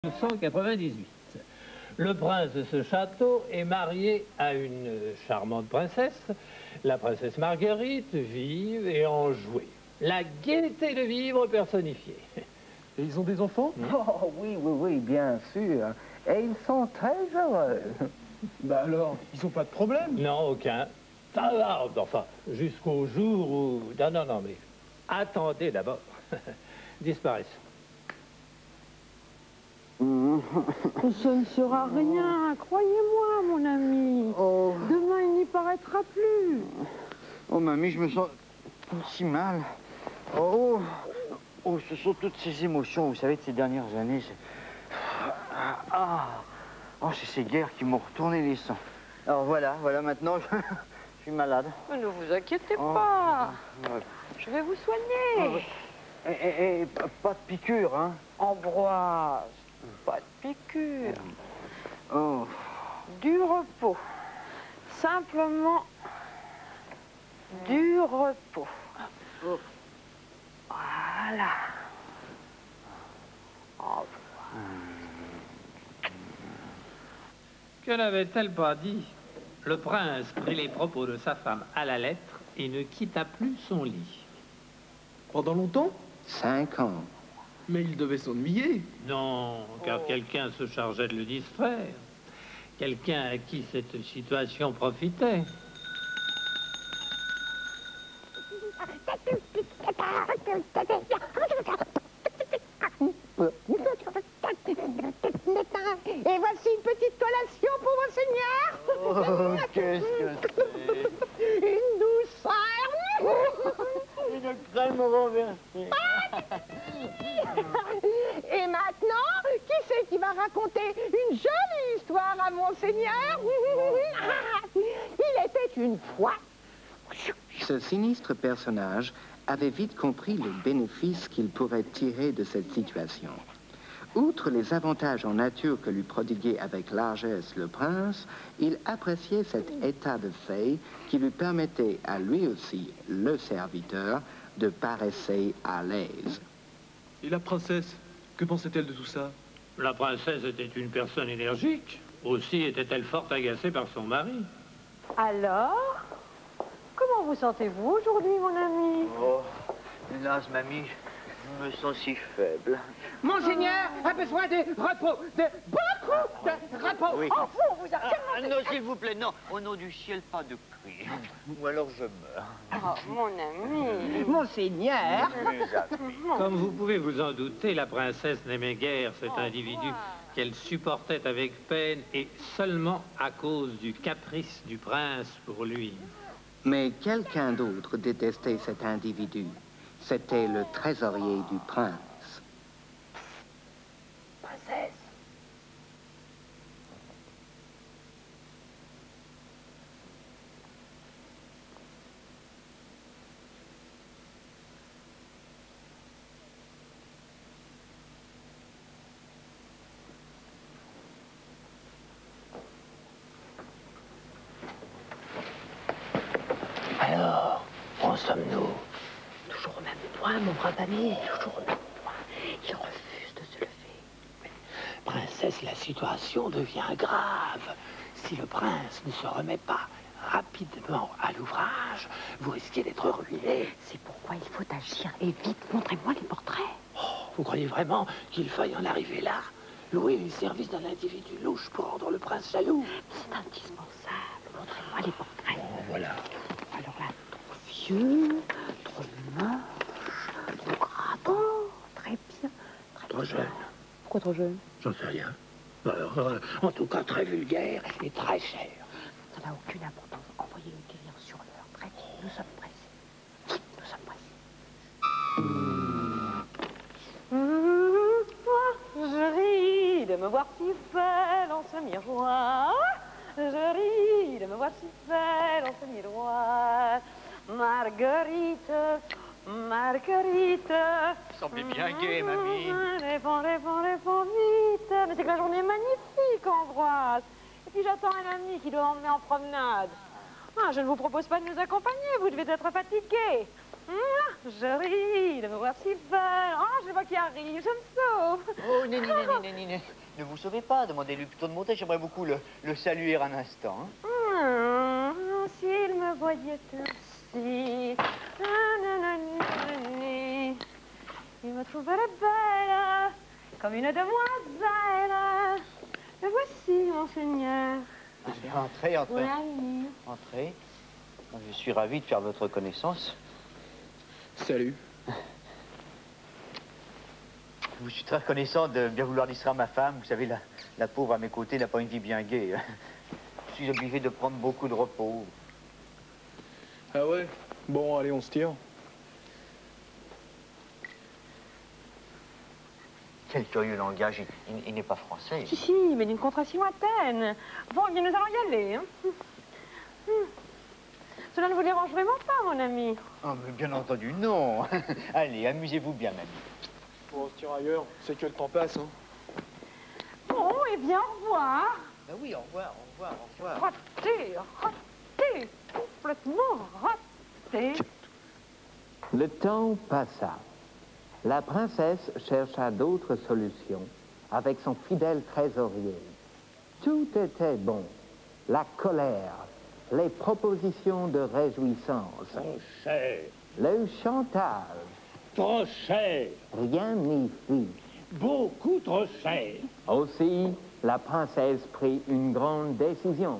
1998. Le prince de ce château est marié à une charmante princesse, la princesse Marguerite, vive et enjouée. La gaieté de vivre personnifiée. Et ils ont des enfants? Oh oui, bien sûr. Et ils sont très heureux. Bah alors, ils ont pas de problème? Non, aucun. Ça va, enfin, jusqu'au jour où... Non, mais attendez d'abord. Disparaissent. Ce ne sera rien, croyez-moi, mon ami. Oh. Demain, il n'y paraîtra plus. Oh, mamie, je me sens si mal. Oh, ce sont toutes ces émotions, vous savez, de ces dernières années. C'est ces guerres qui m'ont retourné les sangs. Alors voilà, maintenant, je suis malade. Mais ne vous inquiétez pas. Je vais vous soigner. Et pas de piqûre, hein? Ambroise, pas de piqûre. Oh. Du repos. Simplement du repos. Oh. Voilà. Au revoir. Que n'avait-elle pas dit? Le prince prit les propos de sa femme à la lettre et ne quitta plus son lit. Pendant longtemps? 5 ans. Mais il devait s'ennuyer. Non, car quelqu'un se chargeait de le distraire. Quelqu'un à qui cette situation profitait. Et voici une petite collation pour vos seigneurs. Oh, qu'est-ce que c'est? Une douceur. Une crème renversée. Et maintenant, qui c'est qui va raconter une jolie histoire à mon seigneur? Il était une fois. Ce sinistre personnage avait vite compris le bénéfice qu'il pourrait tirer de cette situation. Outre les avantages en nature que lui prodiguait avec largesse le prince, il appréciait cet état de fait qui lui permettait à lui aussi, le serviteur, de paraisser à l'aise. Et la princesse, que pensait-elle de tout ça? La princesse était une personne énergique. Aussi était-elle fort agacée par son mari. Alors, comment vous sentez-vous aujourd'hui, mon ami? Oh, hélas, mamie, je me sens si faible. Monseigneur a besoin de repos, de beaucoup de repos. Oui. Oh, vous avez Non, s'il vous plaît, non. Au nom du ciel, pas de cri. Ou alors je meurs. Oh, mon ami. Monseigneur. Mes amis. Comme vous pouvez vous en douter, la princesse n'aimait guère cet individu qu'elle supportait avec peine et seulement à cause du caprice du prince pour lui. Mais quelqu'un d'autre détestait cet individu. C'était le trésorier du prince. Princesse. Alors, où sommes-nous? Toujours au même point, mon brave ami. Toujours au même point. Il refuse de se lever. Princesse, la situation devient grave. Si le prince ne se remet pas rapidement à l'ouvrage, vous risquez d'être ruiné. C'est pourquoi il faut agir. Et vite, montrez-moi les portraits. Oh, vous croyez vraiment qu'il faille en arriver là? Louer les services d'un individu louche pour rendre le prince jaloux? C'est indispensable. Montrez-moi les portraits. Oh, voilà. Alors là, trop vieux, trop moche, trop gravant, très bien. Trop jeune. Pourquoi trop jeune? J'en sais rien. Alors, en tout cas, très vulgaire et très cher. Ça n'a aucune importance. Envoyez le client sur l'heure. Très vite, nous sommes pressés. Nous sommes pressés. Je ris de me voir si belle dans ce miroir. Je ris de me voir si belle dans ce miroir. Marguerite, Marguerite. Vous semblez bien gai, mamie. Réponds vite. Mais c'est que la journée est magnifique, Ambroise. Et puis j'attends un ami qui doit m'emmener en promenade. Ah, je ne vous propose pas de nous accompagner, vous devez être fatigué. Je ris de me voir si belle. Oh, je vois qui arrive, je me sauve. Oh, ne vous sauvez pas, demandez-lui plutôt de monter. J'aimerais beaucoup le saluer un instant. Hein. S'il me voyait ainsi, il me trouverait belle, comme une demoiselle. Me voici, monseigneur. Allez, entrez. Oui. Entrez. Je suis ravi de faire votre connaissance. Salut. Je suis très reconnaissant de bien vouloir distraire ma femme. Vous savez, la pauvre à mes côtés n'a pas une vie bien gaie. Je suis obligé de prendre beaucoup de repos. Ah ouais? Bon, allez, on se tire. Quel curieux langage. Il n'est pas français. Si, mais d'une contrée si lointaine. Bon, eh bien, nous allons y aller. Hein. Cela ne vous dérange vraiment pas, mon ami? Oh, mais bien entendu, non. Allez, amusez-vous bien, mamie. Bon, on se tire ailleurs. C'est que le temps passe, hein. Bon, eh bien, au revoir. Ah oui, au revoir. Raté, complètement raté. Le temps passa. La princesse chercha d'autres solutions avec son fidèle trésorier. Tout était bon. La colère, les propositions de réjouissance, Trop cher, le chantage. trop cher, Rien n'y fit. beaucoup trop cher. Aussi, la princesse prit une grande décision.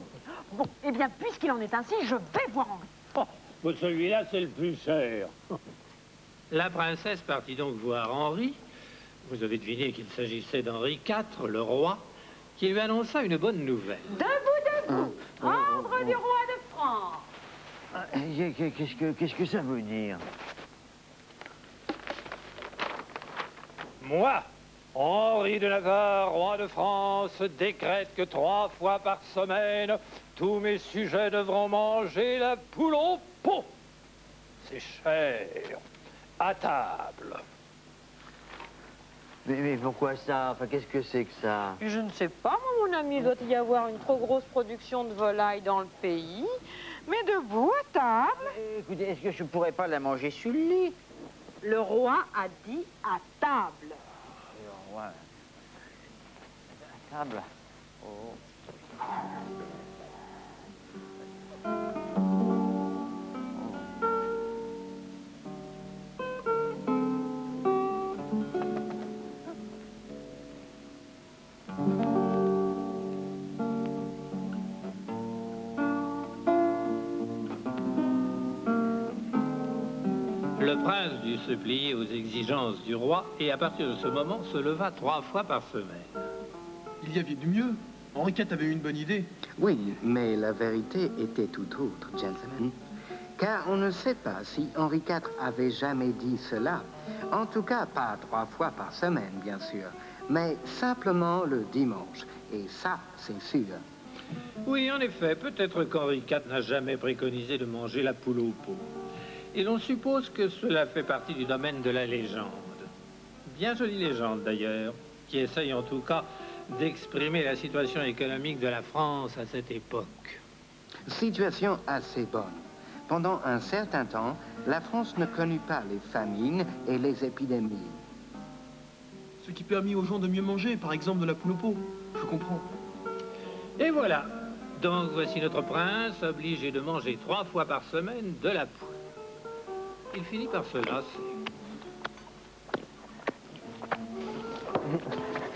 Bon, eh bien, puisqu'il en est ainsi, je vais voir Henri. Oh, mais celui-là, c'est le plus cher. La princesse partit donc voir Henri. Vous avez deviné qu'il s'agissait d'Henri IV, le roi, qui lui annonça une bonne nouvelle. Debout, ordre du roi de France. Qu'est-ce que ça veut dire? Moi, Henri de Navarre, roi de France, décrète que 3 fois par semaine, tous mes sujets devront manger la poule au pot. C'est cher. À table. Mais pourquoi ça? Enfin, qu'est-ce que c'est que ça? Je ne sais pas, moi, mon ami, il doit y avoir une trop grosse production de volailles dans le pays. Mais debout, à table. Écoutez, est-ce que je pourrais pas la manger sur le lit? Le roi a dit à table. Le roi... À table? Oh. Le prince dut se plier aux exigences du roi et à partir de ce moment se leva 3 fois par semaine. Il y avait du mieux. Henri IV avait eu une bonne idée. Oui, mais la vérité était tout autre, gentlemen. Car on ne sait pas si Henri IV avait jamais dit cela. En tout cas, pas 3 fois par semaine, bien sûr, mais simplement le dimanche. Et ça, c'est sûr. Oui, en effet, peut-être qu'Henri IV n'a jamais préconisé de manger la poule au pot. Et l'on suppose que cela fait partie du domaine de la légende. Bien jolie légende, d'ailleurs, qui essaye en tout cas d'exprimer la situation économique de la France à cette époque. Situation assez bonne. Pendant un certain temps, la France ne connut pas les famines et les épidémies. Ce qui permit aux gens de mieux manger, par exemple de la poule au pot. Je comprends. Et voilà. Donc voici notre prince, obligé de manger 3 fois par semaine de la poule. Il finit par se lasser.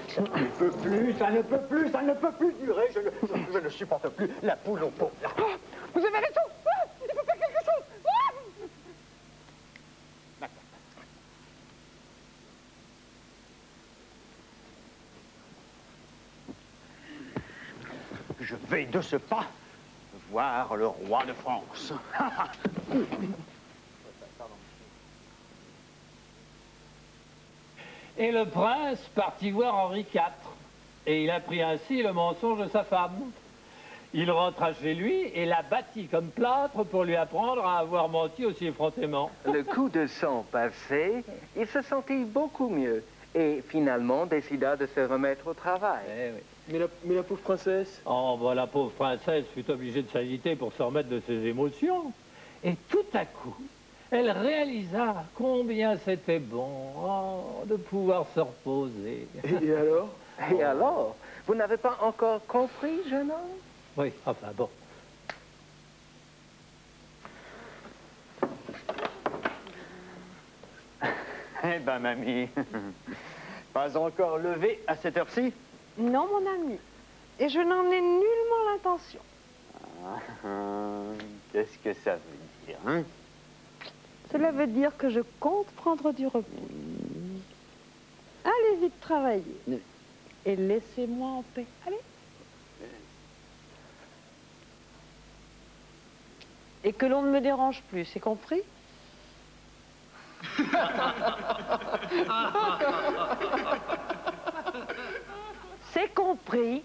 Ça ne peut plus, ça ne peut plus, ça ne peut plus durer. Je ne supporte plus la poule au pot. Oh, vous avez raison. Ah, il faut faire quelque chose. Ah. Je vais de ce pas voir le roi de France. Et le prince partit voir Henri IV. Et il apprit ainsi le mensonge de sa femme. Il rentra chez lui et la battit comme plâtre pour lui apprendre à avoir menti aussi effrontément. Le coup de sang passé, il se sentit beaucoup mieux et finalement décida de se remettre au travail. Eh oui. Mais la pauvre princesse. Oh, bah, la pauvre princesse fut obligée de s'agiter pour se remettre de ses émotions. Et tout à coup, Elle réalisa combien c'était bon de pouvoir se reposer. Et alors? Et alors? Vous n'avez pas encore compris, jeune homme? Oui, enfin bon. Eh ben, mamie, pas encore levé à cette heure-ci? Non, mon ami. Et je n'en ai nullement l'intention. Qu'est-ce que ça veut dire, hein? Cela veut dire que je compte prendre du repos. Allez vite travailler. Et laissez-moi en paix. Allez. Et que l'on ne me dérange plus, c'est compris? C'est compris.